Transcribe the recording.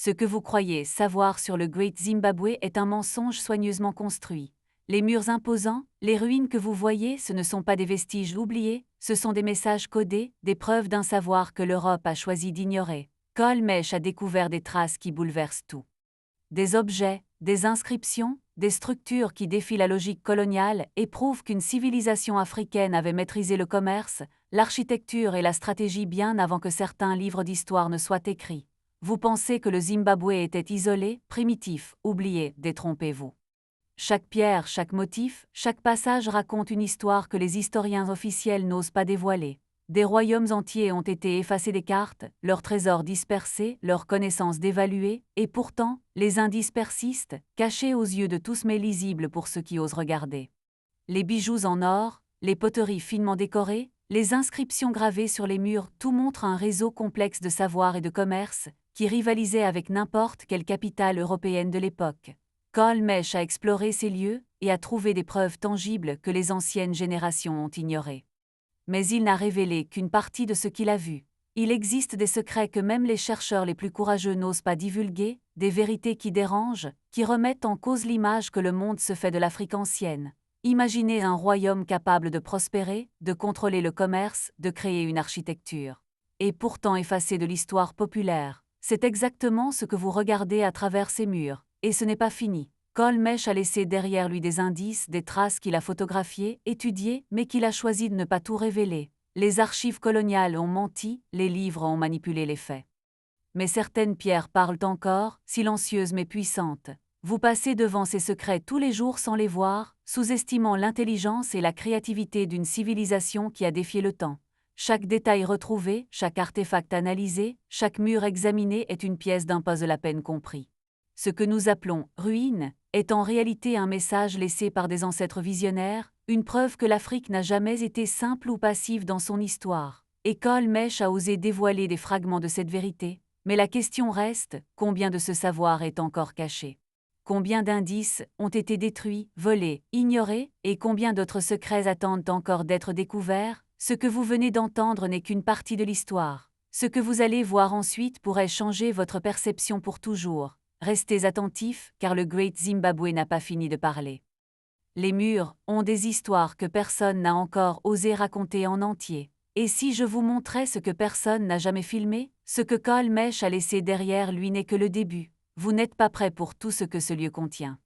Ce que vous croyez savoir sur le Great Zimbabwe est un mensonge soigneusement construit. Les murs imposants, les ruines que vous voyez, ce ne sont pas des vestiges oubliés, ce sont des messages codés, des preuves d'un savoir que l'Europe a choisi d'ignorer. Kollmesch a découvert des traces qui bouleversent tout. Des objets, des inscriptions, des structures qui défient la logique coloniale et prouvent qu'une civilisation africaine avait maîtrisé le commerce, l'architecture et la stratégie bien avant que certains livres d'histoire ne soient écrits. Vous pensez que le Zimbabwe était isolé, primitif, oublié, détrompez-vous. Chaque pierre, chaque motif, chaque passage raconte une histoire que les historiens officiels n'osent pas dévoiler. Des royaumes entiers ont été effacés des cartes, leurs trésors dispersés, leurs connaissances dévaluées, et pourtant, les indices persistent, cachés aux yeux de tous mais lisibles pour ceux qui osent regarder. Les bijoux en or, les poteries finement décorées, les inscriptions gravées sur les murs, tout montre un réseau complexe de savoir et de commerce, qui rivalisait avec n'importe quelle capitale européenne de l'époque. Kollmesch a exploré ces lieux et a trouvé des preuves tangibles que les anciennes générations ont ignorées. Mais il n'a révélé qu'une partie de ce qu'il a vu. Il existe des secrets que même les chercheurs les plus courageux n'osent pas divulguer, des vérités qui dérangent, qui remettent en cause l'image que le monde se fait de l'Afrique ancienne. Imaginez un royaume capable de prospérer, de contrôler le commerce, de créer une architecture. Et pourtant effacé de l'histoire populaire. C'est exactement ce que vous regardez à travers ces murs. Et ce n'est pas fini. Kollmesch a laissé derrière lui des indices, des traces qu'il a photographiées, étudiées, mais qu'il a choisi de ne pas tout révéler. Les archives coloniales ont menti, les livres ont manipulé les faits. Mais certaines pierres parlent encore, silencieuses mais puissantes. Vous passez devant ces secrets tous les jours sans les voir, sous-estimant l'intelligence et la créativité d'une civilisation qui a défié le temps. Chaque détail retrouvé, chaque artefact analysé, chaque mur examiné est une pièce d'un puzzle à peine compris. Ce que nous appelons « ruine » est en réalité un message laissé par des ancêtres visionnaires, une preuve que l'Afrique n'a jamais été simple ou passive dans son histoire. Et Kollmesch a osé dévoiler des fragments de cette vérité, mais la question reste, combien de ce savoir est encore caché? Combien d'indices ont été détruits, volés, ignorés, et combien d'autres secrets attendent encore d'être découverts? Ce que vous venez d'entendre n'est qu'une partie de l'histoire. Ce que vous allez voir ensuite pourrait changer votre perception pour toujours. Restez attentifs, car le Great Zimbabwe n'a pas fini de parler. Les murs ont des histoires que personne n'a encore osé raconter en entier. Et si je vous montrais ce que personne n'a jamais filmé, ce que Kollmesch a laissé derrière lui n'est que le début. Vous n'êtes pas prêt pour tout ce que ce lieu contient.